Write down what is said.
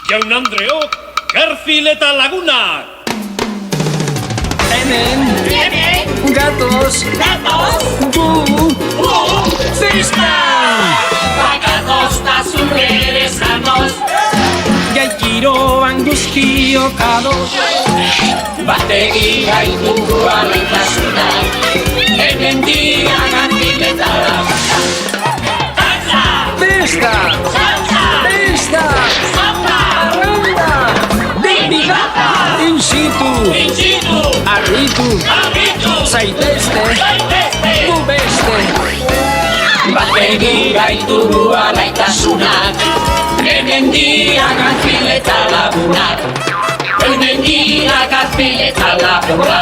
Jaun Andreok, Garfil eta lagunak! Hemen gatoz gu festa! Bagatoz ta zure zanoz Jaikiroan guztiok ados Bategi gaitugu alaitasunak Hemen dia Garfiletara Danza! Festa! Salsa! Festa! Samba! Arranda! Bigata! Insitu! Intxitu! Arritu! Arritu! Zaitezte! Zaitezte! Gu beste! Bategi gaitugu alaitasunak Hemen dia Garfil eta lagunak Hemen dia Garfil eta lagunak